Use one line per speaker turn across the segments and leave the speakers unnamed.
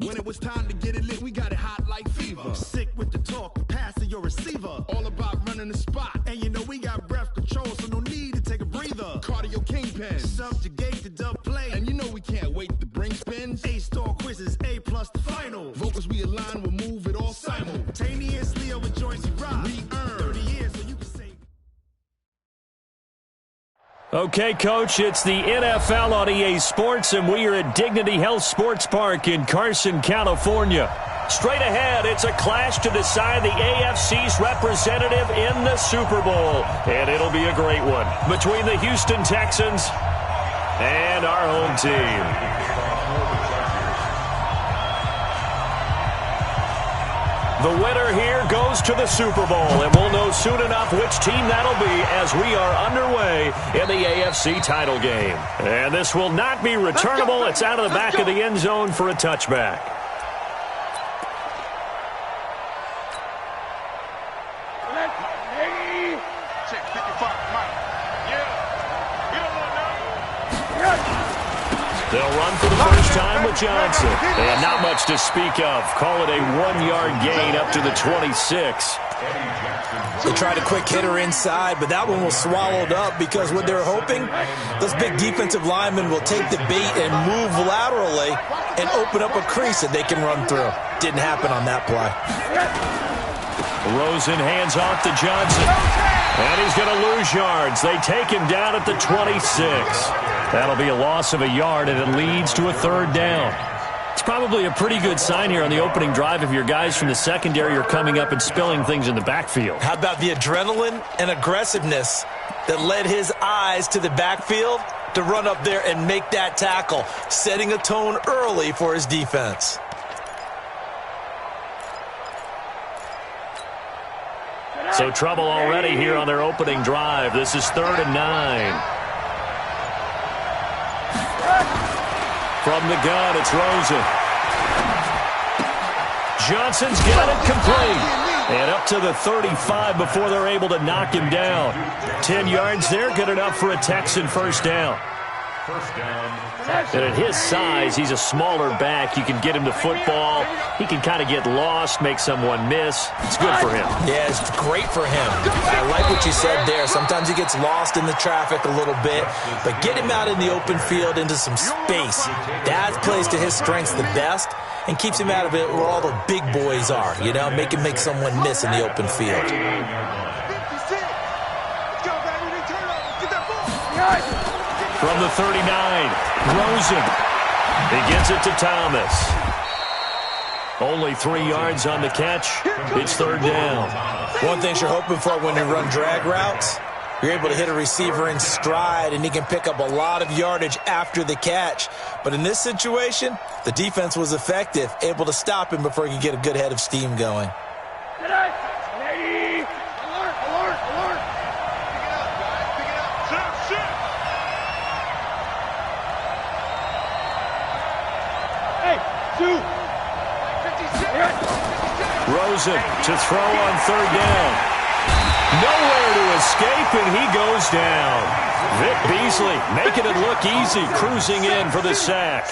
When it was time to get it lit, we got it hot like fever. Sick with the talk, passing your receiver. All about running the spot. And you know we got breath control, so no need to take a breather. Cardio kingpin, subjugate the dub play. And you know we can't wait to bring spins. A-star quizzes, A+ the final. Vocals we align, we'll move it all simultaneously over joints you rock. We earn 30 years so you can say.
Okay, Coach, it's the NFL on EA Sports, and we are at Dignity Health Sports Park in Carson, California. Straight ahead, it's a clash to decide the AFC's representative in the Super Bowl, and it'll be a great one between the Houston Texans and our home team. The winner here goes to the Super Bowl, and we'll know soon enough which team that'll be as we are underway in the AFC title game. And this will not be returnable. It's out of the back of the end zone for a touchback. They'll run for the first time with Johnson. And not much to speak of. Call it a 1-yard gain up to the 26.
They tried a quick hitter inside, but that one was swallowed up because what they're hoping, those big defensive linemen will take the bait and move laterally and open up a crease that they can run through. Didn't happen on that play.
Rosen hands off to Johnson. And he's going to lose yards. They take him down at the 26. That'll be a loss of a yard, and it leads to a third down. It's probably a pretty good sign here on the opening drive if your guys from the secondary are coming up and spilling things in the backfield.
How about the adrenaline and aggressiveness that led his eyes to the backfield to run up there and make that tackle, setting a tone early for his defense.
So trouble already here on their opening drive. This is 3rd and 9. From the gun, it's Rosen. Johnson's got it complete. And up to the 35 before they're able to knock him down. 10 yards there, good enough for a Texan first down. And at his size, he's a smaller back. You can get him to football. He can kind of get lost, make someone miss. It's good for him.
Yeah, it's great for him. I like what you said there. Sometimes he gets lost in the traffic a little bit, but get him out in the open field into some space. That plays to his strengths the best and keeps him out of it where all the big boys are, you know, make someone miss in the open field.
From the 39, Rosen. He gets it to Thomas. Only 3 yards on the catch. It's 3rd down.
One thing you're hoping for when you run drag routes, you're able to hit a receiver in stride, and he can pick up a lot of yardage after the catch. But in this situation, the defense was effective, able to stop him before he could get a good head of steam going.
Rosen to throw on 3rd down. Nowhere to escape, and he goes down. Vic Beasley making it look easy, cruising in for the sack.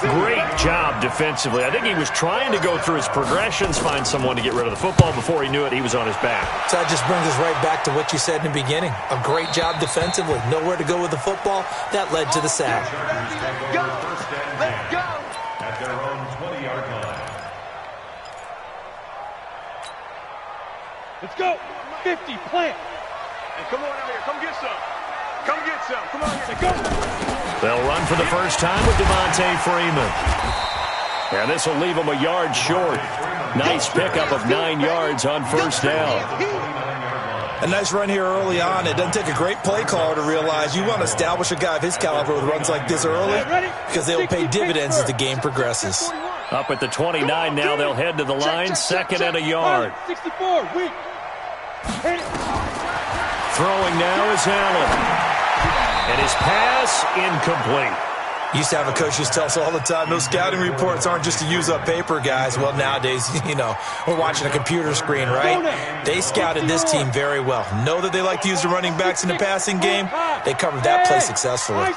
Great job defensively. I think he was trying to go through his progressions, find someone to get rid of the football. Before he knew it, he was on his back.
So that just brings us right back to what you said in the beginning. A great job defensively. Nowhere to go with the football. That led to the sack.
Let's go. At their own 20-yard line.
Let's go. 50, plant.
Hey, come on out here. Come get some. Come get some. Come on here.
Go.
They'll run for the first time with Devontae Freeman. And this will leave him a yard short. Nice pickup of 9 yards on first down.
A nice run here early on. It doesn't take a great play caller to realize you want to establish a guy of his caliber with runs like this early because they will pay dividends as the game progresses.
Up at the 29 now, they'll head to the line, 2nd and a yard.
64, weak.
Throwing now is Allen. And his pass incomplete.
Used to have a coach who tell us all the time, those scouting reports aren't just to use up paper, guys. Well, nowadays, you know, we're watching a computer screen, right? They scouted this team very well. Know that they like to use the running backs in the passing game. They covered that play successfully.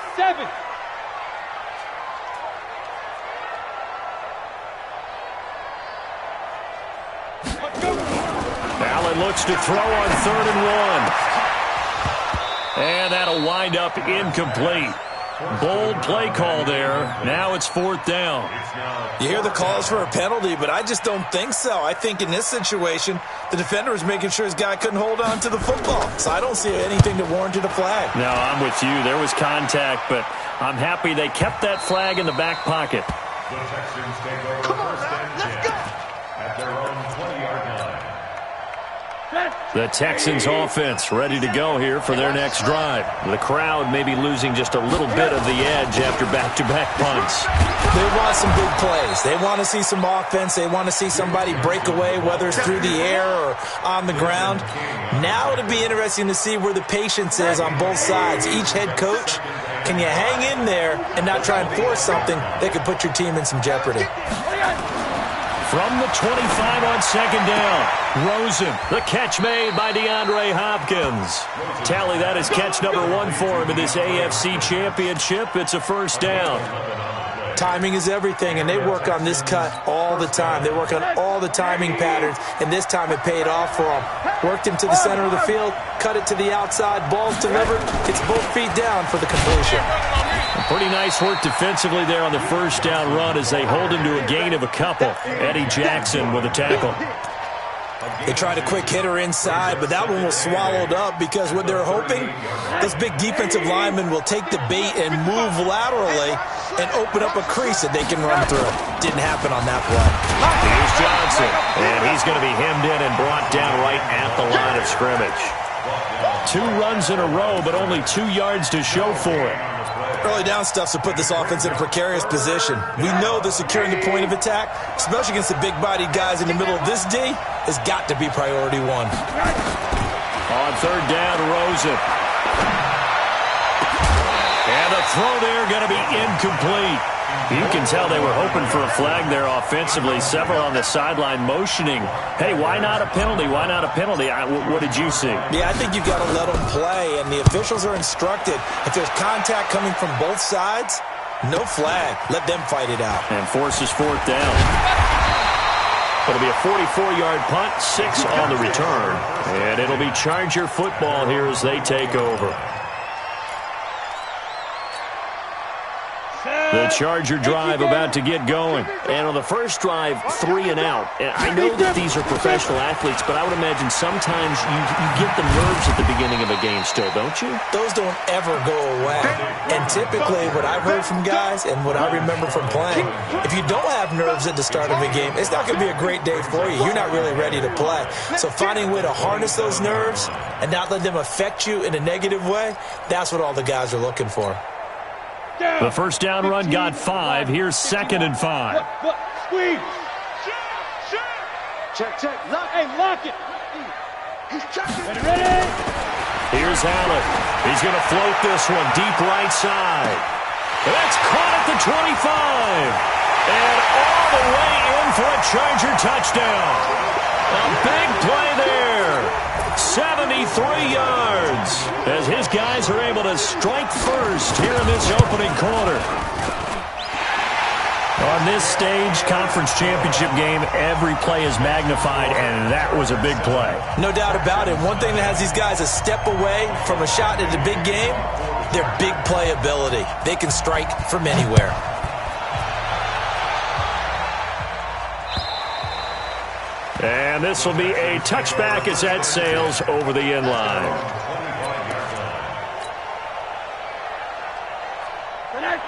Allen looks to throw on 3rd and 1. And that'll wind up incomplete. Bold play call there. Now it's 4th down.
You hear the calls for a penalty, but I just don't think so. I think in this situation, the defender was making sure his guy couldn't hold on to the football. So I don't see anything that warranted a flag.
No, I'm with you. There was contact, but I'm happy they kept that flag in the back pocket.
The Texans take over first and 10 at their own 20-yard line.
The Texans offense ready to go here for their next drive. The crowd may be losing just a little bit of the edge after back-to-back punts.
They want some big plays. They want to see some offense. They want to see somebody break away, whether it's through the air or on the ground. Now it'll be interesting to see where the patience is on both sides. Each head coach, can you hang in there and not try and force something that could put your team in some jeopardy?
From the 25 on 2nd down, Rosen, the catch made by DeAndre Hopkins. Tally, that is catch number 1 for him in this AFC Championship. It's a 1st down.
Timing is everything, and they work on this cut all the time. They work on all the timing patterns, and this time it paid off for them. Worked him to the center of the field, cut it to the outside, ball's delivered, gets both feet down for the completion.
Pretty nice work defensively there on the 1st down run as they hold him to a gain of a couple. Eddie Jackson with a tackle.
They tried a quick hitter inside, but that one was swallowed up because what they're hoping, those big defensive linemen will take the bait and move laterally and open up a crease that they can run through. Didn't happen on that play.
Here's Johnson, and he's going to be hemmed in and brought down right at the line of scrimmage. 2 runs in a row, but only 2 yards to show for it.
Early down stuffs to put this offense in a precarious position. We know that securing the point of attack, especially against the big-bodied guys in the middle of this D, has got to be priority 1.
On 3rd down, Rosen. And the throw there going to be incomplete. You can tell they were hoping for a flag there offensively. Several on the sideline motioning, hey, why not a penalty? Why not a penalty? What did you see?
Yeah, I think you've got to let them play, and the officials are instructed. If there's contact coming from both sides, no flag. Let them fight it out.
And forces 4th down. It'll be a 44-yard punt, 6 on the return. And it'll be Charger football here as they take over. The Charger drive about to get going. And on the first drive, 3 and out. And I know that these are professional athletes, but I would imagine sometimes you get the nerves at the beginning of a game still, don't you?
Those don't ever go away. And typically what I've heard from guys and what I remember from playing, if you don't have nerves at the start of a game, it's not going to be a great day for you. You're not really ready to play. So finding a way to harness those nerves and not let them affect you in a negative way, that's what all the guys are looking for.
The 1st down run got 5. Here's 2nd and 5.
Squeeze. Check. Lock it. Ready.
Here's Allen. He's going to float this one deep right side. That's caught at the 25. And all the way in for a Charger touchdown. A big play there. 73 yards as his guys are able to strike first here in this opening quarter. On this stage, conference championship game, every play is magnified, and that was a big play.
No doubt about it. One thing that has these guys a step away from a shot at a big game, their big play ability. They can strike from anywhere.
And this will be a touchback as that sails over the end line.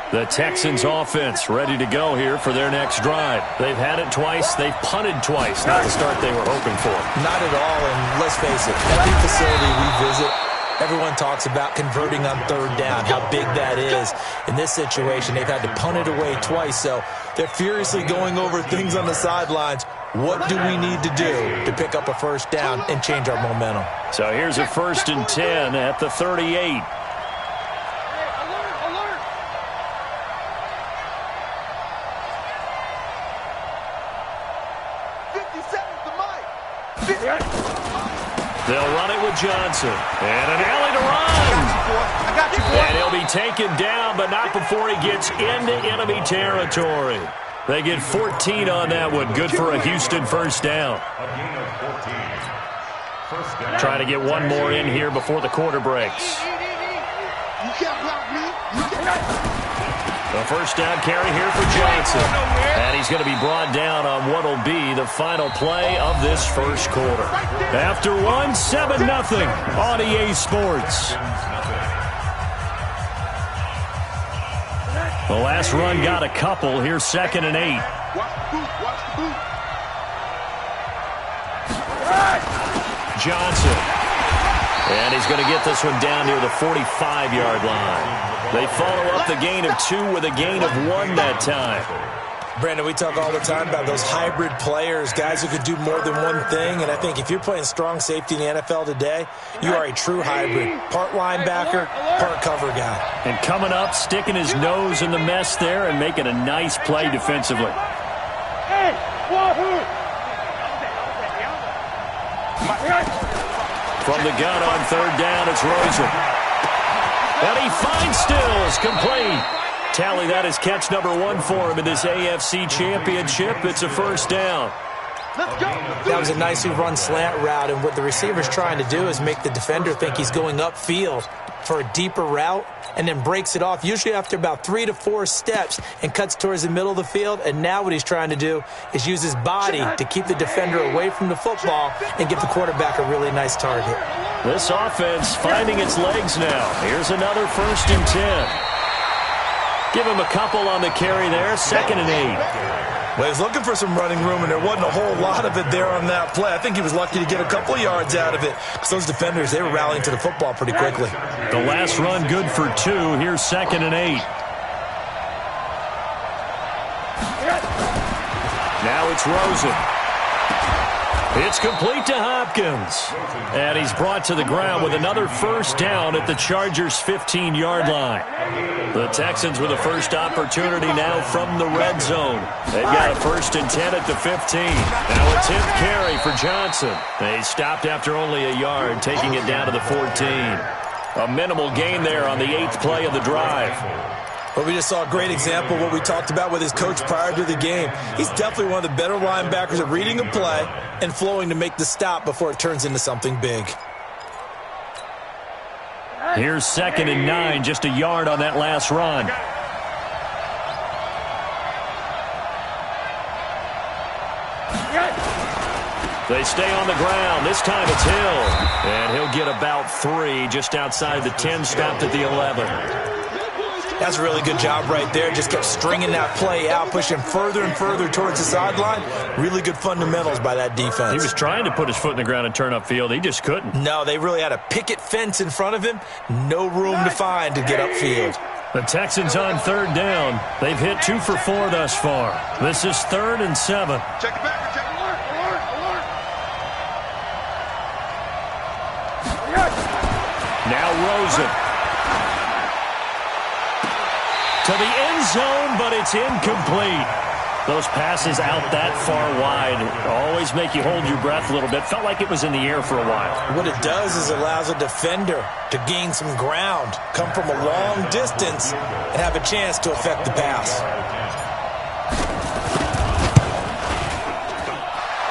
The Texans offense ready to go here for their next drive. They've had it twice. They've punted twice. Not the start they were hoping for.
Not at all, and let's face it, every facility we visit, everyone talks about converting on 3rd down, how big that is. In this situation, they've had to punt it away twice, so they're furiously going over things on the sidelines. What do we need to do to pick up a 1st down and change our momentum?
So here's a 1st and 10 at the 38. They'll run it with Johnson. And an alley to run.
I got you, boy.
And he'll be taken down, but not before he gets into enemy territory. They get 14 on that one. Good for a Houston first down.
A gain of 14. First down.
Trying to get one more in here before the quarter breaks.
You can't block me. You can't.
The first down carry here for Johnson. And he's going to be brought down on what will be the final play of this first quarter. After one, 7-0 on EA Sports. The last run got a couple. Here's 2nd and 8. Johnson. And he's going to get this one down near the 45-yard line. They follow up the gain of 2 with a gain of 1 that time.
Brandon, we talk all the time about those hybrid players, guys who could do more than one thing. And I think if you're playing strong safety in the NFL today, you are a true hybrid. Part linebacker, part cover guy.
And coming up, sticking his nose in the mess there and making a nice play defensively.
Hey, wahoo!
From the gun on 3rd down, it's Rosen. And he finds Stills, complete. Tally, that is catch number 1 for him in this AFC Championship. It's a first down.
Let's go!
That was a nicely run slant route, and what the receiver's trying to do is make the defender think he's going upfield for a deeper route, and then breaks it off, usually after about 3 to 4 steps, and cuts towards the middle of the field. And now what he's trying to do is use his body to keep the defender away from the football and give the quarterback a really nice target.
This offense finding its legs now. Here's another 1st and 10. Give him a couple on the carry there, 2nd and 8.
Well, he was looking for some running room, and there wasn't a whole lot of it there on that play. I think he was lucky to get a couple yards out of it, because those defenders, they were rallying to the football pretty quickly.
The last run good for 2. Here's 2nd and 8. Now it's Rosen. It's complete to Hopkins. And he's brought to the ground with another first down at the Chargers' 15-yard line. The Texans with a first opportunity now from the red zone. They've got a 1st and 10 at the 15. Now a 10th carry for Johnson. They stopped after only a yard, taking it down to the 14. A minimal gain there on the 8th play of the drive.
Well, we just saw a great example of what we talked about with his coach prior to the game. He's definitely one of the better linebackers at reading a play and flowing to make the stop before it turns into something big.
Here's 2nd and 9, just a yard on that last run. They stay on the ground. This time it's Hill. And he'll get about 3 just outside the 10, stopped at the 11.
That's a really good job right there. Just kept stringing that play out, pushing further and further towards the sideline. Really good fundamentals by that defense.
He was trying to put his foot in the ground and turn upfield. He just couldn't.
No, they really had a picket fence in front of him. No room to find to get upfield.
The Texans on 3rd down. They've hit 2 for 4 thus far. This is 3rd and 7.
Check it back. Check alert.
Now Rosen. To the end zone, but it's incomplete. Those passes out that far wide always make you hold your breath a little bit. Felt like it was in the air for a while.
What it does is allows a defender to gain some ground, come from a long distance, and have a chance to affect the pass.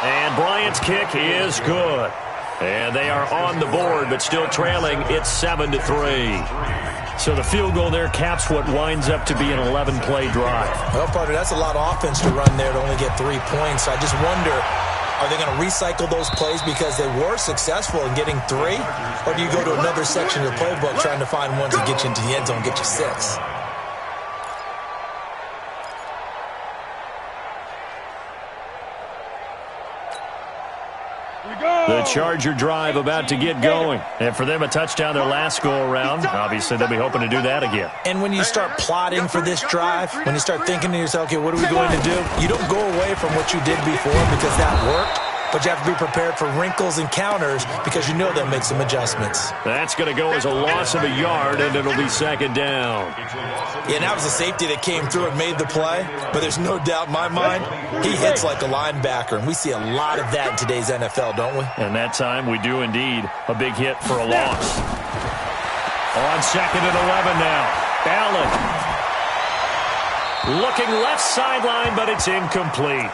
And Bryant's kick is good. And they are on the board, but still trailing. It's 7-3. So the field goal there caps what winds up to be an 11-play drive.
Well, partner, that's a lot of offense to run there to only get 3 points. I just wonder, are they going to recycle those plays because they were successful in getting 3? Or do you go to another section of the playbook trying to find ones that get you into the end zone and get you 6?
The Charger drive about to get going. And for them, a touchdown their last go-around. Obviously, they'll be hoping to do that again.
And when you start plotting for this drive, when you start thinking to yourself, okay, what are we going to do? You don't go away from what you did before because that worked. But you have to be prepared for wrinkles and counters because you know they'll make some adjustments.
That's going to go as a loss of a yard, and it'll be 2nd down.
Yeah, and that was a safety that came through and made the play. But there's no doubt in my mind, he hits like a linebacker. And we see a lot of that in today's NFL, don't we?
And that time we do indeed. A big hit for a loss. On 2nd and 11 now. Allen. Looking left sideline, but it's incomplete.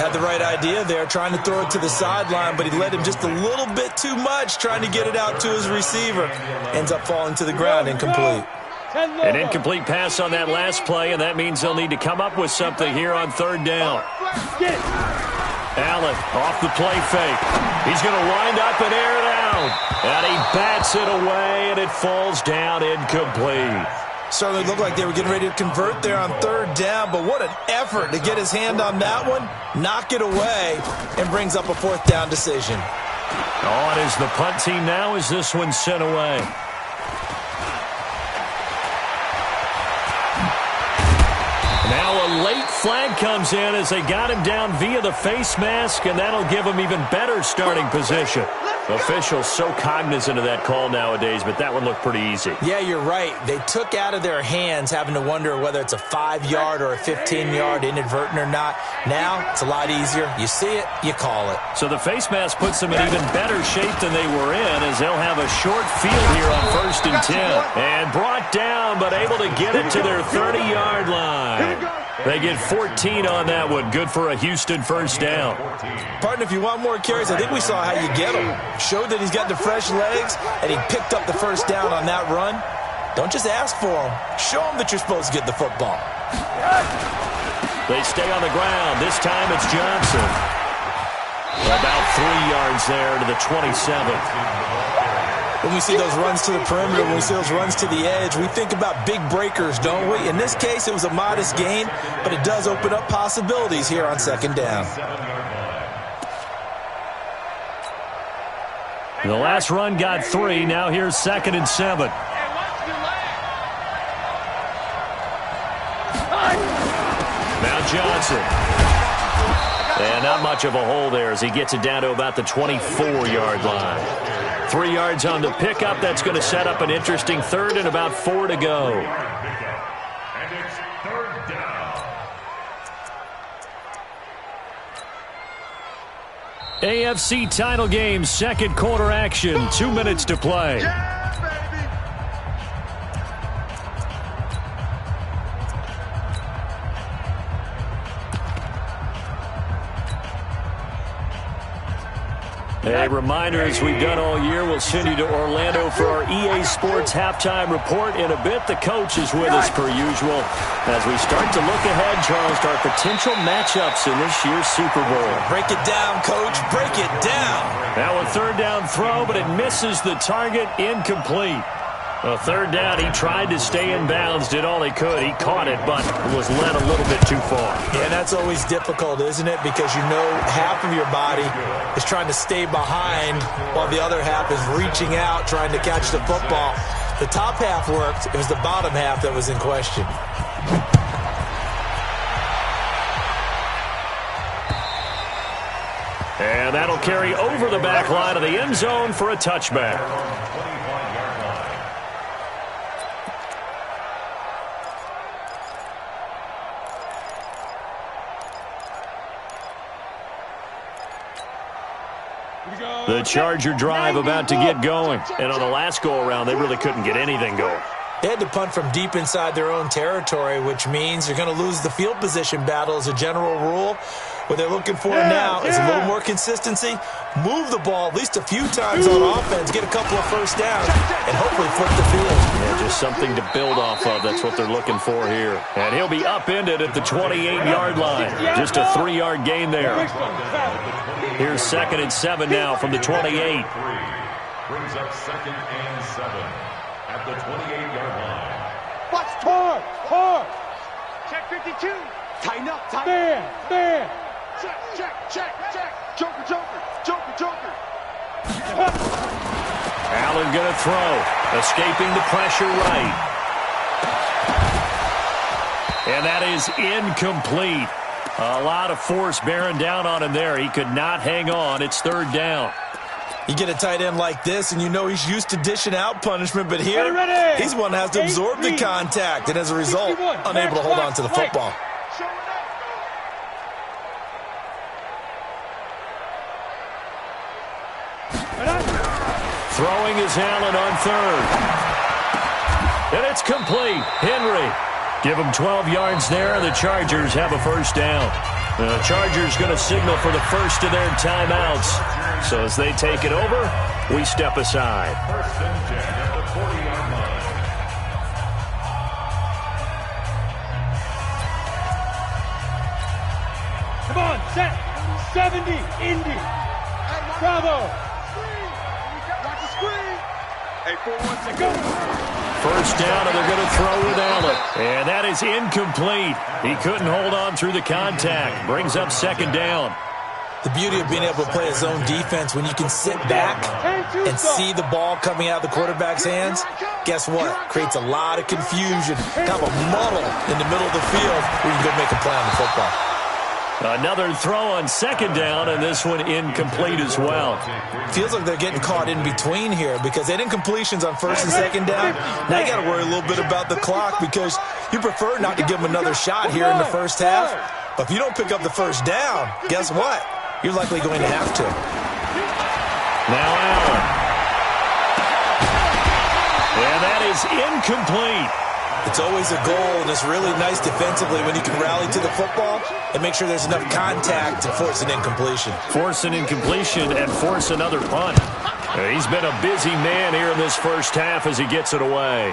Had the right idea there, trying to throw it to the sideline, but he led him just a little bit too much, trying to get it out to his receiver. Ends up falling to the ground, incomplete.
An incomplete pass on that last play, and that means they'll need to come up with something here on third down. Allen off the play fake. He's going to wind up and air it out. And he bats it away, and it falls down incomplete.
Certainly looked like they were getting ready to convert there on third down, but what an effort to get his hand on that one, knock it away, and brings up a fourth down decision.
On is the punt team now as this one's sent away. Now a late flag comes in as they got him down via the face mask, and that'll give him even better starting position. Officials so cognizant of that call nowadays, but that one looked pretty easy.
Yeah, you're right. They took out of their hands having to wonder whether it's a 5-yard or a 15-yard inadvertent or not. Now it's a lot easier. You see it, you call it.
So the face mask puts them in even better shape than they were in as they'll have a short field here on 1st and 10. And brought down, but able to get it to their 30-yard line. They get 14 on that one. Good for a Houston first down.
Partner, if you want more carries, I think we saw how you get them. Showed that he's got the fresh legs, and he picked up the first down on that run. Don't just ask for them. Show them that you're supposed to get the football.
They stay on the ground. This time it's Johnson. About 3 yards there to the 27th.
When we see those runs to the perimeter, when we see those runs to the edge, we think about big breakers, don't we? In this case, it was a modest gain, but it does open up possibilities here on second down.
The last run got 3. Now here's 2nd and 7. Now Johnson. And not much of a hole there as he gets it down to about the 24-yard line. 3 yards on the pickup. That's going to set up an interesting third and about 4 to go.
And it's third down.
AFC title game, second quarter action. 2 minutes to play. A reminder, as we've done all year, we'll send you to Orlando for our EA Sports halftime report in a bit. The coach is with us per usual as we start to look ahead, Charles, to our potential matchups in this year's Super Bowl.
Break it down, Coach. Break it down.
Now a third down throw, but it misses the target, incomplete. A third down, he tried to stay in bounds, did all he could. He caught it, but was led a little bit too far.
Yeah, that's always difficult, isn't it? Because you know half of your body is trying to stay behind while the other half is reaching out, trying to catch the football. The top half worked. It was the bottom half that was in question.
And that'll carry over the back line of the end zone for a touchback. The Charger drive about to get going. And on the last go-around, they really couldn't get anything going.
They had to punt from deep inside their own territory, which means you're going to lose the field position battle as a general rule. What they're looking for now is a little more consistency, move the ball at least a few times on offense, get a couple of first downs, and hopefully flip the field.
Yeah, just something to build off of. That's what they're looking for here. And he'll be upended at the 28-yard line. Just a 3-yard gain there. Here's 2nd and 7 now from the 28.
Brings up 2nd and 7 at the 28-yard line.
Watch hard.
Check 52.
Tighten up, man.
Check. Joker.
Allen going to throw. Escaping the pressure right. And that is incomplete. A lot of force bearing down on him there. He could not hang on. It's third down.
You get a tight end like this, and you know he's used to dishing out punishment, but here, he's one that has to absorb the contact, and as a result, unable to hold on to the football.
Throwing is Allen on third. And it's complete. Henry Give them 12 yards there, and the Chargers have a first down. The Chargers going to signal for the first of their timeouts. So as they take it over, we step aside.
First and 10 at the 40-yard line.
Come on, set. 70, Indy. Bravo. Watch the screen. Hey, 4-1, go.
First down, and they're going to throw with Allen. And that is incomplete. He couldn't hold on through the contact. Brings up second down.
The beauty of being able to play a zone defense, when you can sit back and see the ball coming out of the quarterback's hands, guess what? Creates a lot of confusion, kind of a muddle in the middle of the field where you can go make a play on the football.
Another throw on second down, and this one incomplete as well.
Feels like they're getting caught in between here because they did incompletions on first and second down. Now you got to worry a little bit about the clock because you prefer not to give them another shot here in the first half. But if you don't pick up the first down, guess what? You're likely going to have to.
Now Allen. And that is incomplete.
It's always a goal, and it's really nice defensively when you can rally to the football and make sure there's enough contact to force an incompletion.
Force an incompletion and force another punt. He's been a busy man here in this first half as he gets it away.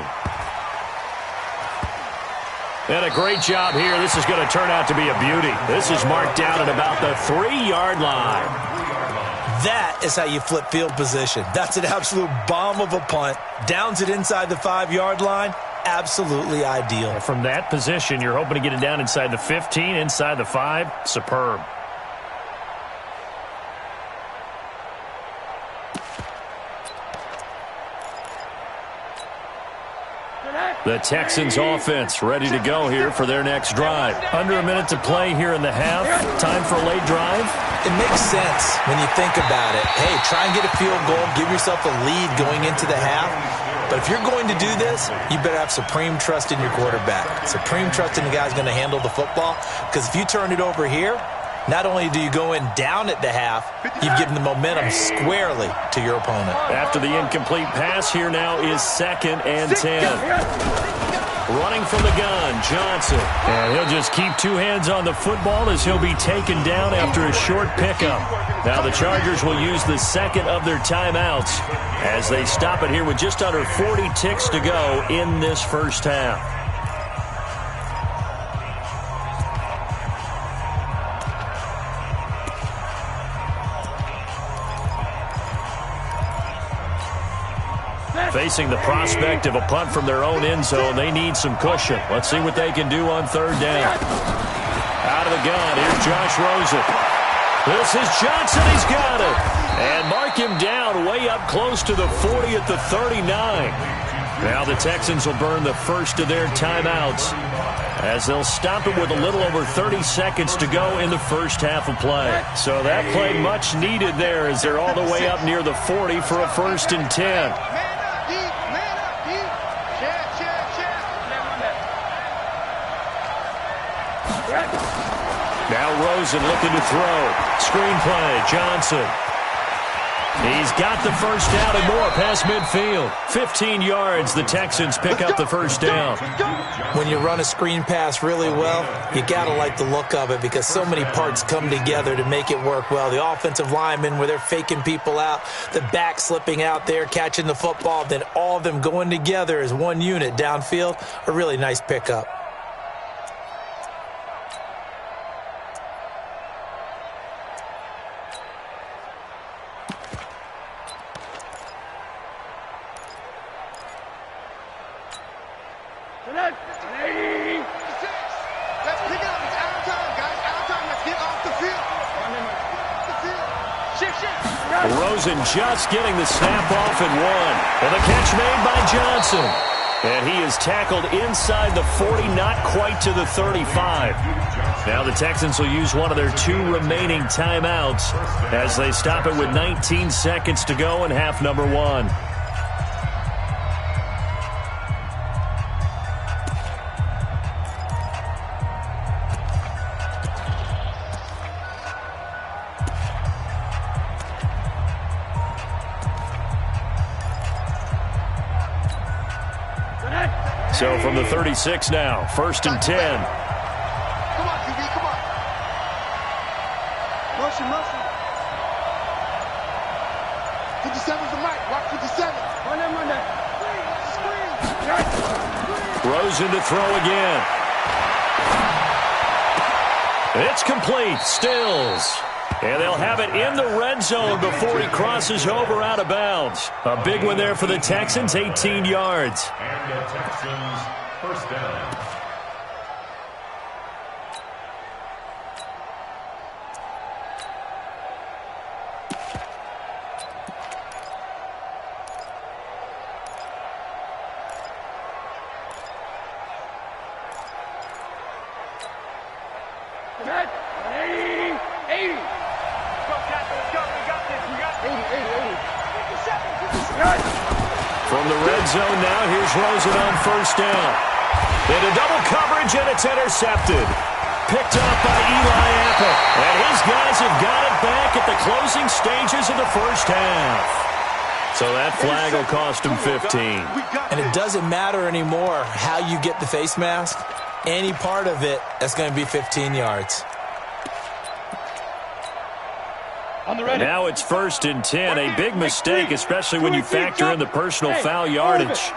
And a great job here. This is going to turn out to be a beauty. This is marked down at about the 3-yard line.
That is how you flip field position. That's an absolute bomb of a punt. Downs it inside the 5-yard line. Absolutely ideal.
From that position, you're hoping to get it down inside the 15, inside the 5. Superb. The Texans offense ready to go here for their next drive. Under a minute to play here in the half. Time for a late drive.
It makes sense when you think about it. Hey, try and get a field goal. Give yourself a lead going into the half. But if you're going to do this, you better have supreme trust in your quarterback. Supreme trust in the guy who's going to handle the football. Because if you turn it over here, not only do you go in down at the half, you've given the momentum squarely to your opponent.
After the incomplete pass, here now is 2nd and 10. Running from the gun, Johnson. And he'll just keep two hands on the football as he'll be taken down after a short pickup. Now the Chargers will use the second of their timeouts as they stop it here with just under 40 ticks to go in this first half. Facing the prospect of a punt from their own end zone, they need some cushion. Let's see what they can do on third down. Out of the gun, here's Josh Rosen. This is Johnson, he's got it. And mark him down way up close to the 40 at the 39. Now the Texans will burn the first of their timeouts as they'll stop it with a little over 30 seconds to go in the first half of play. So that play much needed there as they're all the way up near the 40 for a 1st and 10. Now Rosen looking to throw. Screenplay, Johnson. He's got the first down and more past midfield. 15 yards, the Texans pick up the first down.
When you run a screen pass really well, you got to like the look of it because so many parts come together to make it work well. The offensive linemen where they're faking people out, the back slipping out there, catching the football, then all of them going together as one unit downfield. A really nice pickup.
Rosen just getting the snap off and one. And the catch made by Johnson. And he is tackled inside the 40, not quite to the 35. Now the Texans will use one of their 2 remaining timeouts as they stop it with 19 seconds to go in half number 1. So from the 36 now, 1st and 10.
Come on, QB, come on. Motion, motion. 57's the mic. Watch 57. Run that. Screen.
Rosen to throw again. It's complete. Stills. And they'll have it in the red zone before he crosses over out of bounds. A big one there for the Texans, 18 yards.
And the Texans, first down.
From the red zone now, here's Rosen on 1st down. Into double coverage, and it's intercepted. Picked up by Eli Apple. And his guys have got it back at the closing stages of the first half. So that flag will cost him 15.
And it doesn't matter anymore how you get the face mask. Any part of it, that's going to be 15 yards.
Now it's 1st and 10. A big mistake, especially when you factor in the personal foul yardage.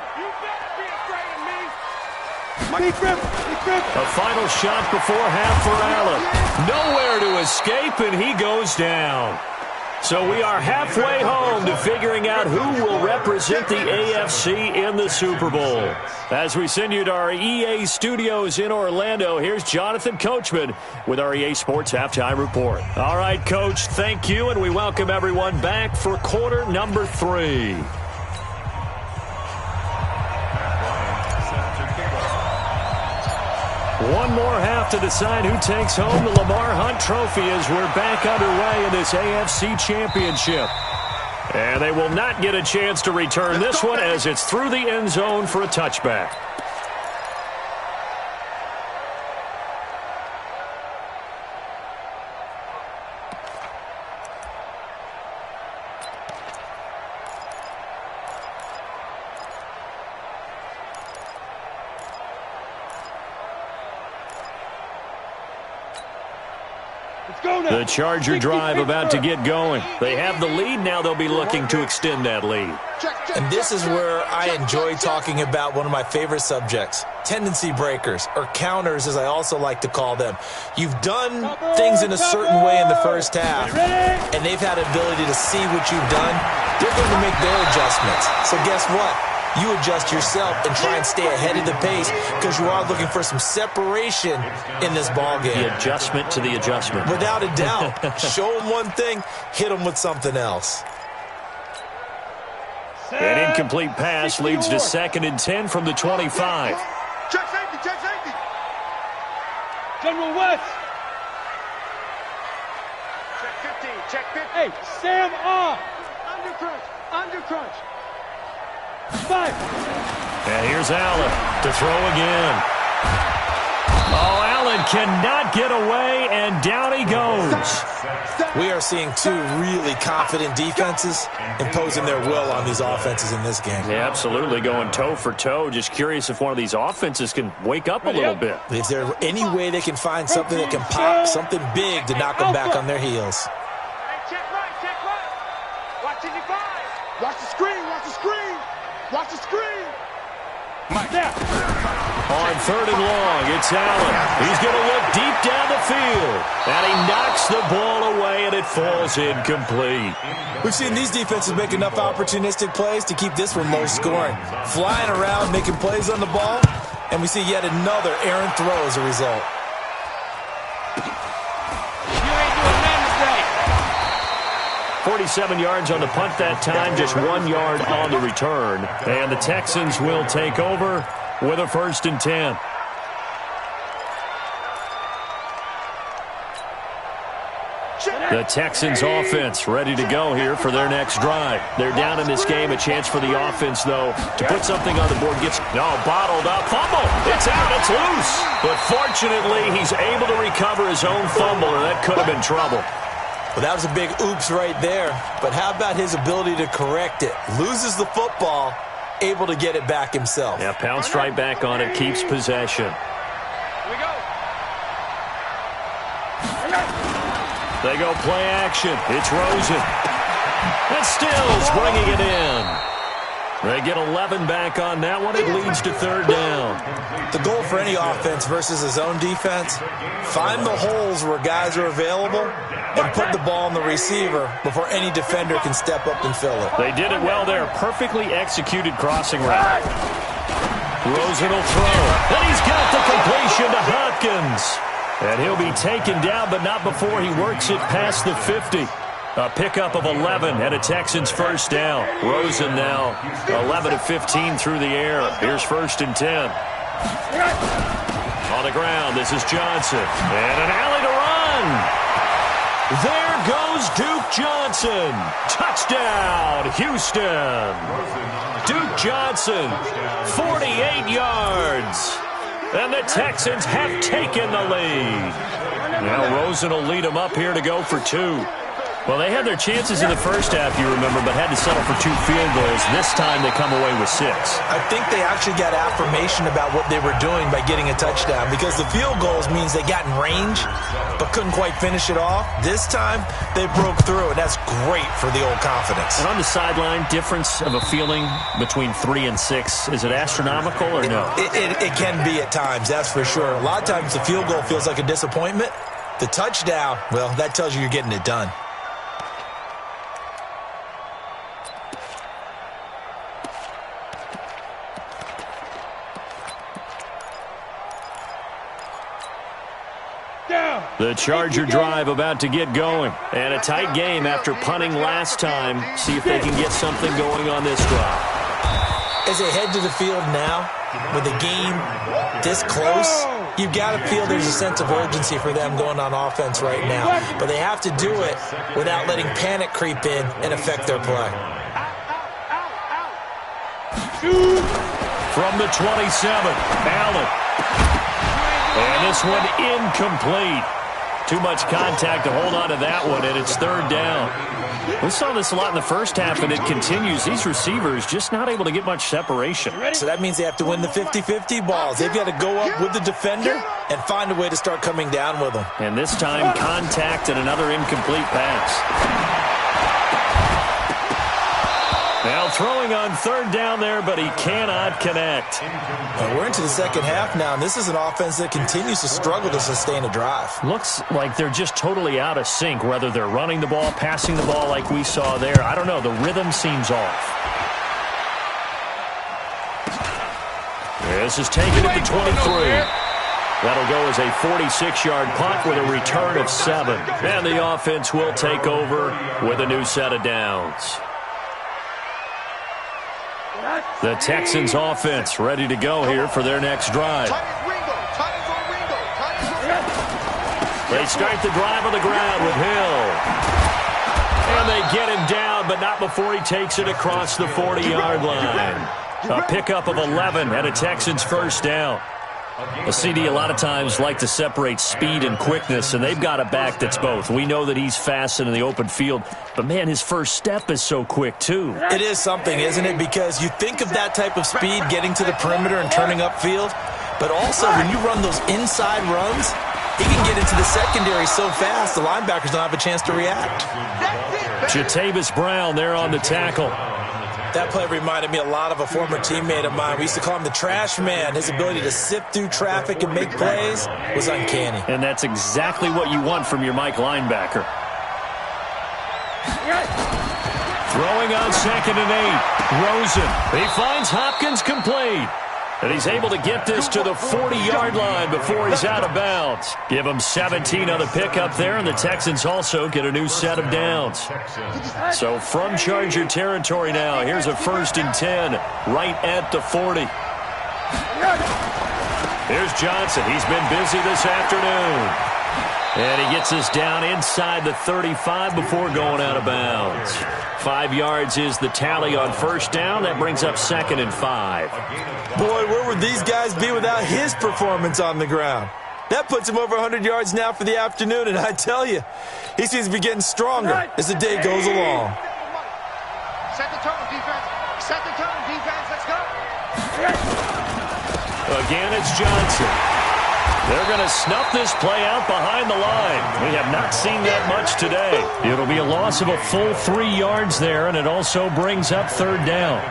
A final shot before half for Allen. Nowhere to escape, and he goes down. So we are halfway home to figuring out who will represent the AFC in the Super Bowl. As we send you to our EA studios in Orlando, here's Jonathan Coachman with our EA Sports Halftime Report. All right, Coach, thank you, and we welcome everyone back for quarter number 3. One more half to decide who takes home the Lamar Hunt Trophy as we're back underway in this AFC Championship. And they will not get a chance to return this one as it's through the end zone for a touchback. The Charger drive about to get going. They have the lead now. They'll be looking to extend that lead.
And this is where I enjoy talking about one of my favorite subjects, tendency breakers, or counters as I also like to call them. You've done things in a certain way in the first half, and they've had an ability to see what you've done. They're going to make their adjustments. So guess what? You adjust yourself and try and stay ahead of the pace because you are looking for some separation in this ballgame.
The adjustment to the adjustment.
Without a doubt. Show them one thing, hit them with something else.
An incomplete pass leads to 2nd and 10 from the 25.
Check safety, check safety.
General West.
Check 15, check 15.
Hey, Sam off.
Under crunch, under crunch.
5.
And here's Allen to throw again. Oh, Allen cannot get away, and down he goes.
We are seeing two really confident defenses imposing their will on these offenses in this game.
Yeah, absolutely, going toe for toe. Just curious if one of these offenses can wake up a little bit.
Is there any way they can find something that can pop, something big to knock them back on their heels?
Hey, check right. Watch it, you guys. Watch the screen, watch the screen. Watch the screen.
On 3rd and long, it's Allen. He's going to look deep down the field. And he knocks the ball away, and it falls incomplete.
We've seen these defenses make enough opportunistic plays to keep this one low scoring. Flying around, making plays on the ball, and we see yet another errant throw as a result.
47 yards on the punt that time, just 1 yard on the return. And the Texans will take over with a 1st and 10. The Texans offense ready to go here for their next drive. They're down in this game. A chance for the offense, though, to put something on the board. Bottled up. Fumble. It's out. It's loose. But fortunately, he's able to recover his own fumble, or that could have been trouble.
Well, that was a big oops right there. But how about his ability to correct it? Loses the football, able to get it back himself.
Yeah, pounced right back on it, keeps possession.
Here we go.
They go play action. It's Rosen. And Stills bringing it in. They get 11 back on that one. It leads to third down.
The goal for any offense versus his own defense, find the holes where guys are available and put the ball on the receiver before any defender can step up and fill it.
They did it well there. Perfectly executed crossing route. Rosen will throw. And he's got the completion to Hopkins. And he'll be taken down, but not before he works it past the 50. A pickup of 11 and a Texans first down. Rosen now 11 of 15 through the air. Here's 1st and 10. On the ground, this is Johnson. And an alley to run. There goes Duke Johnson. Touchdown, Houston. Duke Johnson, 48 yards. And the Texans have taken the lead. Now Rosen will lead them up here to go for 2. Well, they had their chances in the first half, you remember, but had to settle for 2 field goals. This time they come away with 6.
I think they actually got affirmation about what they were doing by getting a touchdown, because the field goals means they got in range but couldn't quite finish it off. This time they broke through, and that's great for the old confidence.
And on the sideline, difference of a feeling between 3 and 6, is it astronomical or no?
It can be at times, that's for sure. A lot of times the field goal feels like a disappointment. The touchdown, well, that tells you you're getting it done.
The Charger drive about to get going. And a tight game after punting last time. See if they can get something going on this drive.
As they head to the field now, with the game this close, you've got to feel there's a sense of urgency for them going on offense right now. But they have to do it without letting panic creep in and affect their play.
From the 27, Allen. And this one incomplete. Too much contact to hold on to that one, and it's third down. We saw this a lot in the first half, and it continues. These receivers just not able to get much separation.
So that means they have to win the 50-50 balls. They've got to go up with the defender and find a way to start coming down with them.
And this time, contact and another incomplete pass. Now throwing on third down there, but he cannot connect.
Well, we're into the second half now, and this is an offense that continues to struggle to sustain a drive.
Looks like they're just totally out of sync, whether they're running the ball, passing the ball like we saw there. I don't know. The rhythm seems off. This is taken at the 23. That'll go as a 46-yard punt with a return of 7. And the offense will take over with a new set of downs. The Texans offense ready to go here for their next drive. They start the drive on the ground with Hill. And they get him down, but not before he takes it across the 40-yard line. A pickup of 11 and a Texans first down. A CD a lot of times like to separate speed and quickness, and they've got a back that's both. We know that he's fast in the open field, but, man, his first step is so quick, too.
It is something, isn't it? Because you think of that type of speed getting to the perimeter and turning upfield, but also when you run those inside runs, he can get into the secondary so fast the linebackers don't have a chance to react.
Jatavis Brown there on the tackle.
That play reminded me a lot of a former teammate of mine. We used to call him the trash man. His ability to sift through traffic and make plays was uncanny.
And that's exactly what you want from your Mike linebacker. Throwing on 2nd and 8. Rosen. He finds Hopkins complete. And he's able to get this to the 40-yard line before he's out of bounds. Give him 17 on the pickup there, and the Texans also get a new set of downs. So from Charger territory now, here's a 1st and 10 right at the 40. Here's Johnson. He's been busy this afternoon. And he gets us down inside the 35 before going out of bounds. 5 yards is the tally on first down. That brings up 2nd and 5.
Boy, where would these guys be without his performance on the ground? That puts him over 100 yards now for the afternoon, and I tell you, he seems to be getting stronger as the day goes along.
Set the tone, defense. Set the tone, defense. Let's go.
Again, it's Johnson. They're going to snuff this play out behind the line. We have not seen that much today. It'll be a loss of a full 3 yards there, and it also brings up third down.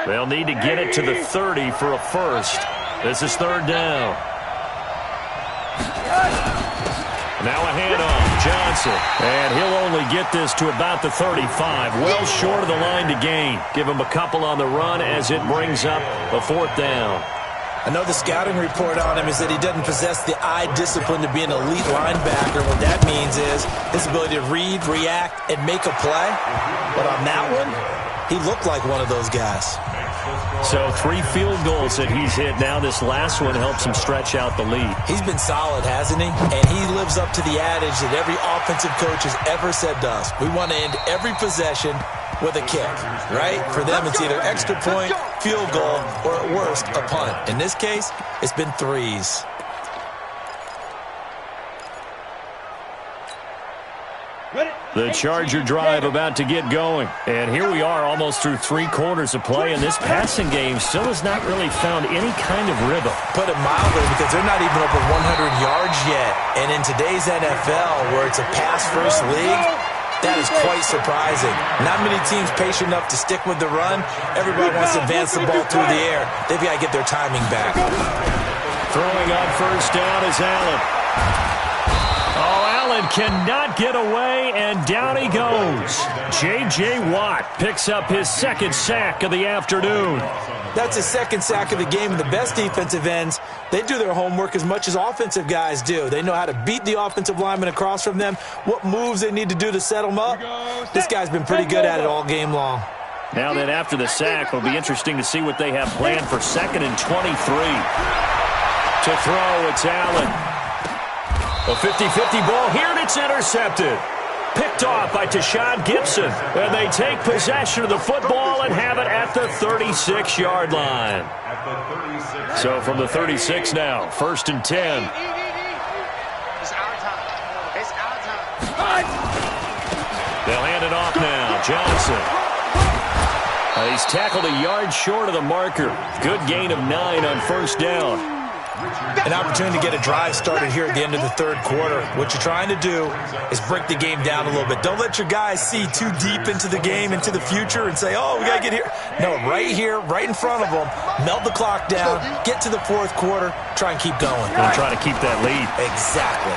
They'll need to get it to the 30 for a first. This is third down. Now a handoff, Johnson. And he'll only get this to about the 35, well short of the line to gain. Give him a couple on the run as it brings up a fourth down.
I know the scouting report on him is that he doesn't possess the eye discipline to be an elite linebacker. What that means is his ability to read, react, and make a play. But on that one, he looked like one of those guys.
So 3 field goals that he's hit now. This last one helps him stretch out the lead.
He's been solid, hasn't he? And he lives up to the adage that every offensive coach has ever said to us. We want to end every possession with a kick, right? For them, it's either extra point, field goal, or at worst, a punt. In this case, it's been 3s.
The Charger drive about to get going. And here we are almost through 3 quarters of play, and this passing game still has not really found any kind of rhythm.
Put it mildly, because they're not even over 100 yards yet. And in today's NFL, where it's a pass-first league, that is quite surprising. Not many teams patient enough to stick with the run. Everybody wants to advance the ball through the air. They've got to get their timing back.
Throwing on first down is Allen. Cannot get away, and down he goes. J.J. Watt picks up his second sack of the afternoon.
That's his second sack of the game, and the best defensive ends, they do their homework as much as offensive guys do. They know how to beat the offensive lineman across from them, what moves they need to do to set them up. This guy's been pretty good at it all game long.
Now then, after the sack, it'll be interesting to see what they have planned for 2nd and 23. To throw, it's Allen. A 50-50 ball here, and it's intercepted. Picked off by Tashad Gibson. And they take possession of the football and have it at the 36-yard line. So from the 36 now, 1st and 10.
It's our time. It's our time.
They'll hand it off now. Johnson. He's tackled a yard short of the marker. Good gain of 9 on first down.
An opportunity to get a drive started here at the end of the third quarter. What you're trying to do is break the game down a little bit. Don't let your guys see too deep into the game, into the future, and say, oh, we got to get here. No, right here, right in front of them, melt the clock down, get to the fourth quarter, try and keep going.
And try to keep that lead.
Exactly.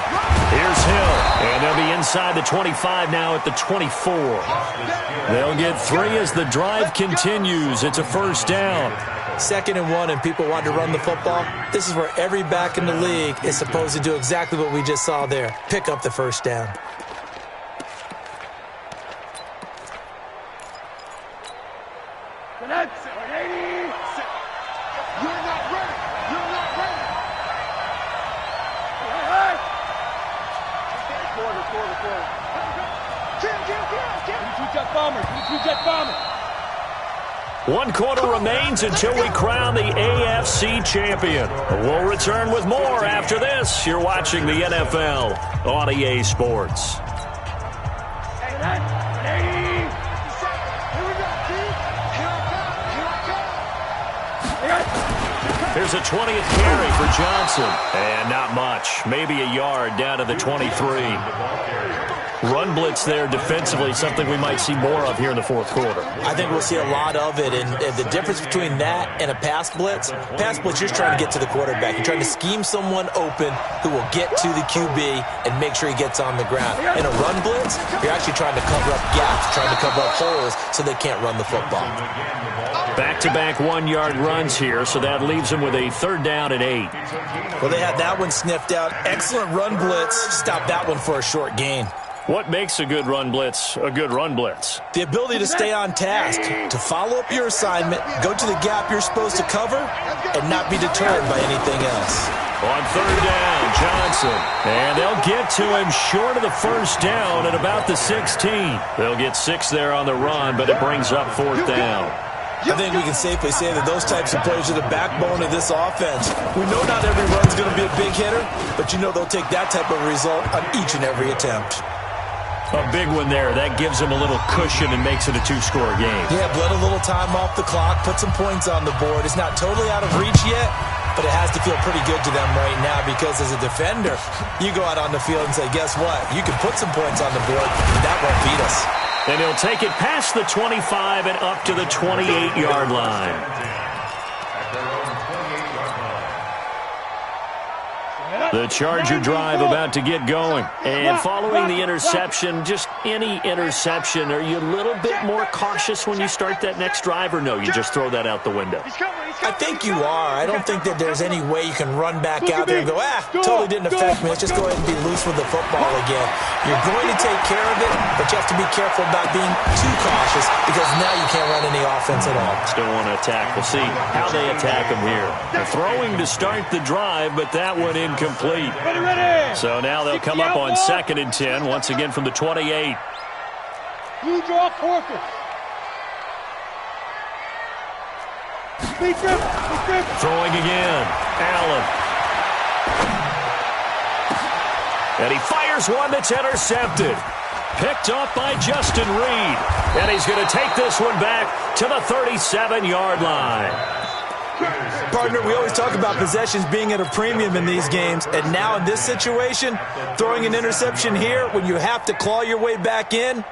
Here's Hill, and they'll be inside the 25 now at the 24. They'll get 3 as the drive continues. It's a first down.
2nd and 1, and people want to run the football. This is where every back in the league is supposed to do exactly what we just saw there. Pick up the first down.
You're not ready. You're not ready. Quarter. Get.
Jet bomber.
1 quarter remains until we crown the AFC champion. We'll return with more after this. You're watching the NFL on EA Sports. Here's a 20th carry for Johnson. And not much. Maybe a yard down to the 23. Run blitz there defensively, something we might see more of here in the fourth quarter.
I think we'll see a lot of it, and the difference between that and a pass blitz, you're just trying to get to the quarterback. You're trying to scheme someone open who will get to the QB and make sure he gets on the ground. In a run blitz, you're actually trying to cover up gaps, trying to cover up holes so they can't run the football.
Back-to-back 1-yard runs here, so that leaves them with a 3rd down and 8.
Well, they had that one sniffed out. Excellent run blitz. Stop that one for a short gain.
What makes a good run blitz a good run blitz?
The ability to stay on task, to follow up your assignment, go to the gap you're supposed to cover, and not be deterred by anything else.
On 3rd down, Johnson. And they'll get to him short of the first down at about the 16. They'll get 6 there on the run, but it brings up 4th down.
I think we can safely say that those types of plays are the backbone of this offense. We know not every run's going to be a big hitter, but you know they'll take that type of result on each and every attempt.
A big one there. That gives them a little cushion and makes it a two-score game.
Yeah, bled a little time off the clock, put some points on the board. It's not totally out of reach yet, but it has to feel pretty good to them right now because as a defender, you go out on the field and say, guess what? You can put some points on the board. That won't beat us.
And he'll take it past the 25 and up to the 28-yard line. The Charger drive about to get going. And following the interception, just any interception, are you a little bit more cautious when you start that next drive, or no, you just throw that out the window?
I think you are. I don't think that there's any way you can run back out there and go, totally didn't affect me. Let's just go ahead and be loose with the football again. You're going to take care of it, but you have to be careful about being too cautious because now you can't run any offense at all.
Still want to attack. We'll see how they attack them here. They're throwing to start the drive, but that one incomplete. So now they'll come up on 2nd and 10, once again from the 28.
You draw forfeit.
Throwing again. Allen. And he fires one that's intercepted. Picked up by Justin Reed. And he's going to take this one back to the 37-yard line.
Partner, we always talk about possessions being at a premium in these games, and now in this situation, throwing an interception here when you have to claw your way back in,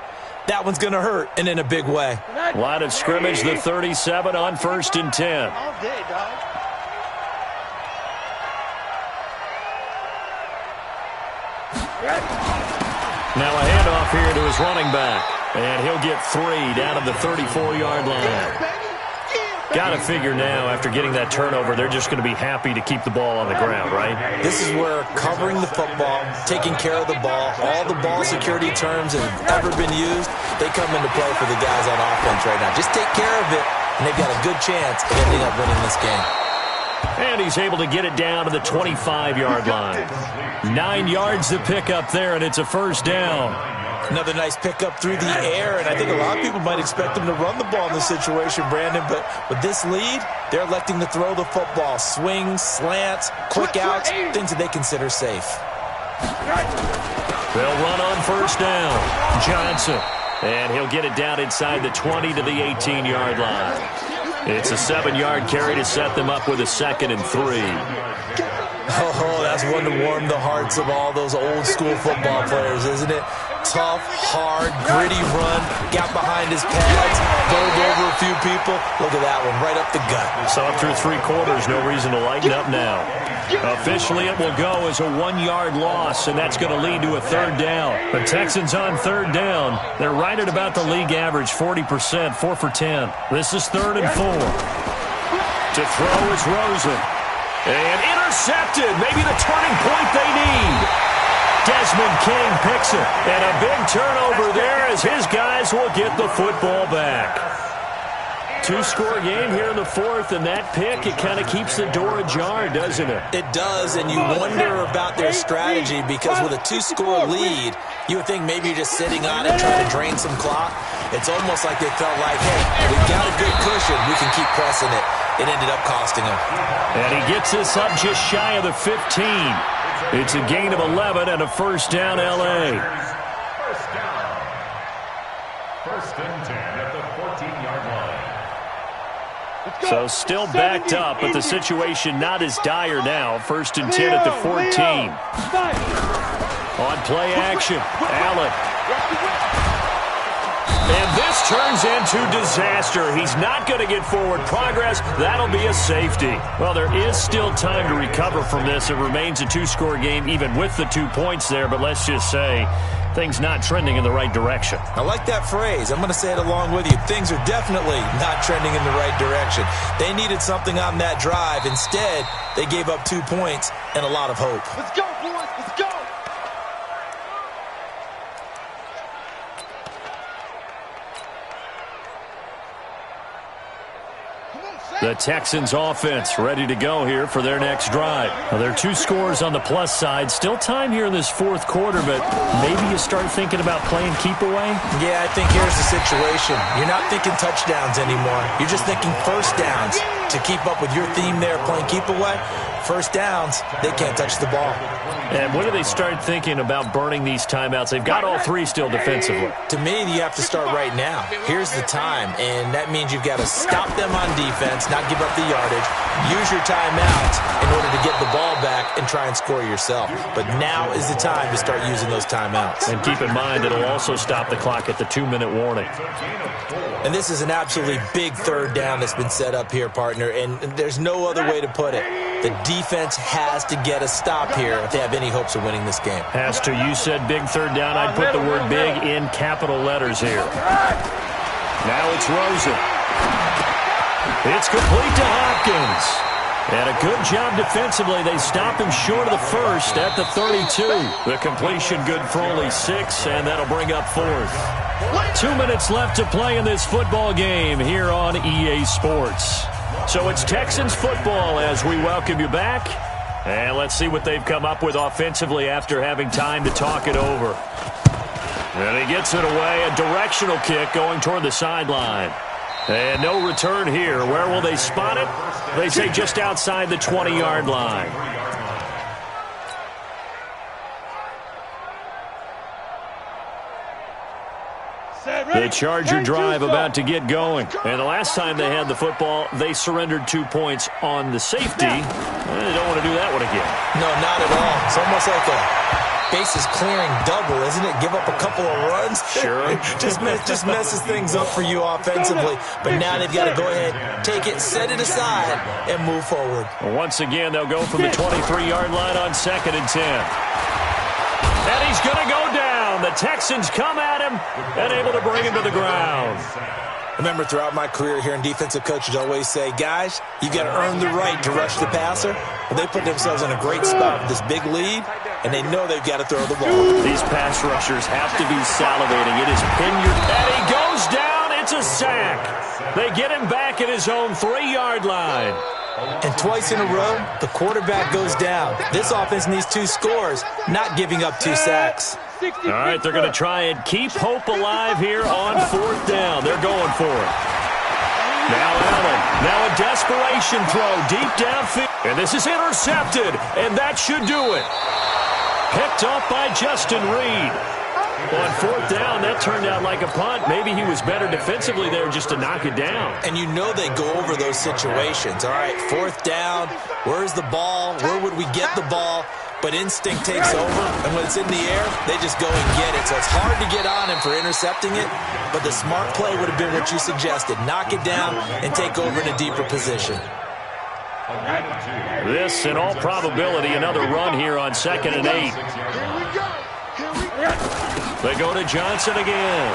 that one's going to hurt, and in a big way.
Line of scrimmage, the 37 on 1st and 10.
All day, dog.
Now a handoff here to his running back, and he'll get 3 down to the 34-yard line. Got to figure now, after getting that turnover, they're just going to be happy to keep the ball on the ground, right?
This is where covering the football, taking care of the ball, all the ball security terms that have ever been used, they come into play for the guys on offense right now. Just take care of it, and they've got a good chance of ending up winning this game.
And he's able to get it down to the 25-yard line. 9 yards to pick up there, and it's a first down.
Another nice pickup through the air, and I think a lot of people might expect them to run the ball in this situation, Brandon, but with this lead, they're electing to throw the football. Swings, slants, quick outs, things that they consider safe.
They'll run on first down. Johnson, and he'll get it down inside the 20 to the 18-yard line. It's a 7-yard carry to set them up with a 2nd and 3.
Oh, that's one to warm the hearts of all those old-school football players, isn't it? Tough, hard, gritty run, got behind his pads, bowled over a few people. Look at that one, right up the gut.
So up through 3 quarters, no reason to lighten up now. Officially, it will go as a 1-yard loss, and that's going to lead to a 3rd down. The Texans on 3rd down. They're right at about the league average, 40%, 4 for 10. This is 3rd and 4. To throw is Rosen. And intercepted, maybe the turning point they need. Desmond King picks it, and a big turnover there as his guys will get the football back. 2-score game here in the 4th, and that pick, it kind of keeps the door ajar, doesn't it?
It does, and you wonder about their strategy because with a 2-score lead, you would think maybe you're just sitting on it trying to drain some clock. It's almost like they felt like, hey, we've got a good cushion. We can keep pressing it. It ended up costing him.
And he gets this up just shy of the 15. It's a gain of 11 and a first down, L.A.
First down. 1st and 10 at the 14-yard line.
So still backed up, but the situation not as dire now. 1st and 10 at the 14. On play action, Allen. And this turns into disaster. He's not going to get forward progress. That'll be a safety. Well, there is still time to recover from this. It remains a 2-score game even with the 2 points there, but let's just say things not trending in the right direction.
I like that phrase. I'm going to say it along with you. Things are definitely not trending in the right direction. They needed something on that drive. Instead, they gave up 2 points and a lot of hope.
Let's go, boys. Let's go.
The Texans offense ready to go here for their next drive. Now, there are 2 scores on the plus side. Still time here in this 4th quarter, but maybe you start thinking about playing keep away?
Yeah, I think here's the situation. You're not thinking touchdowns anymore. You're just thinking first downs. to keep up with your theme there, playing keep away, first downs, they can't touch the ball.
And when do they start thinking about burning these timeouts? They've got all three still defensively.
To me, you have to start right now. Here's the time, and that means you've got to stop them on defense, not give up the yardage, use your timeout in order to get the ball back and try and score yourself. But now is the time to start using those timeouts.
And keep in mind, it'll also stop the clock at the 2-minute warning.
And this is an absolutely big third down that's been set up here, partner, and there's no other way to put it. The defense has to get a stop here if they have any hopes of winning this game.
Has to. You said big third down. I'd put the word big in capital letters here. Now it's Rosen. It's complete to Hopkins. And a good job defensively. They stop him short of the first at the 32. The completion good for only 6, and that'll bring up fourth. 2 minutes left to play in this football game here on EA Sports. So it's Texans football as we welcome you back. And let's see what they've come up with offensively after having time to talk it over. And he gets it away. A directional kick going toward the sideline. And no return here. Where will they spot it? They say just outside the 20-yard line. The Charger drive about to get going. And the last time they had the football, they surrendered 2 points on the safety. They don't want to do that one again.
No, not at all. It's almost like a bases-clearing double, isn't it? Give up a couple of runs.
Sure.
just messes things up for you offensively. But now they've got to go ahead, take it, set it aside, and move forward.
Once again, they'll go from the 23-yard line on 2nd and 10. And he's going to go down. The Texans come at him and able to bring him to the ground.
Remember, throughout my career here in defensive coaches always say, guys, you got to earn the right to rush the passer. Well, they put themselves in a great spot with this big lead, and they know they've got to throw the ball.
These pass rushers have to be salivating. It is pin your... And he goes down. It's a sack. They get him back at his own 3-yard line.
And twice in a row, the quarterback goes down. This offense needs 2 scores, not giving up 2 sacks.
All right, they're going to try and keep hope alive here on 4th down. They're going for it. Now Allen. Now a desperation throw deep downfield. And this is intercepted, and that should do it. Picked off by Justin Reed. On 4th down, that turned out like a punt. Maybe he was better defensively there just to knock it down.
And you know they go over those situations. All right, 4th down, where's the ball? Where would we get the ball? But instinct takes over, and when it's in the air, they just go and get it. So it's hard to get on him for intercepting it, but the smart play would have been what you suggested. Knock it down and take over in a deeper position.
This, in all probability, another run here on 2nd and 8. They go to Johnson again.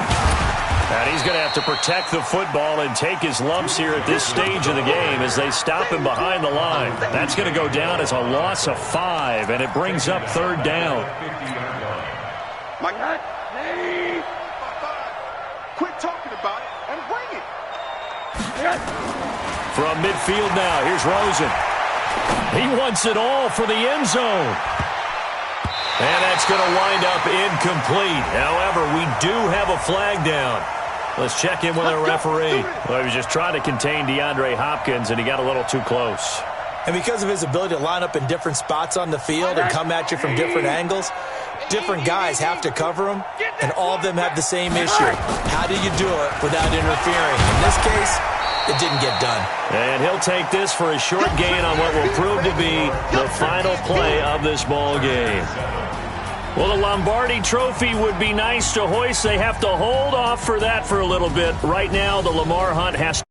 And he's going to have to protect the football and take his lumps here at this stage of the game as they stop him behind the line. That's going to go down as a loss of 5, and it brings up 3rd down.
Quit talking about it and bring it.
From midfield now, here's Rosen. He wants it all for the end zone. And that's going to wind up incomplete. However, we do have a flag down. Let's check in with our referee. Well, he was just trying to contain DeAndre Hopkins, and he got a little too close.
And because of his ability to line up in different spots on the field and come at you from different angles, different guys have to cover him, and all of them have the same issue. How do you do it without interfering? In this case, it didn't get done.
And he'll take this for a short gain on what will prove to be the final play of this ball game. Well, the Lombardi Trophy would be nice to hoist. They have to hold off for that for a little bit. Right now, the Lamar Hunt has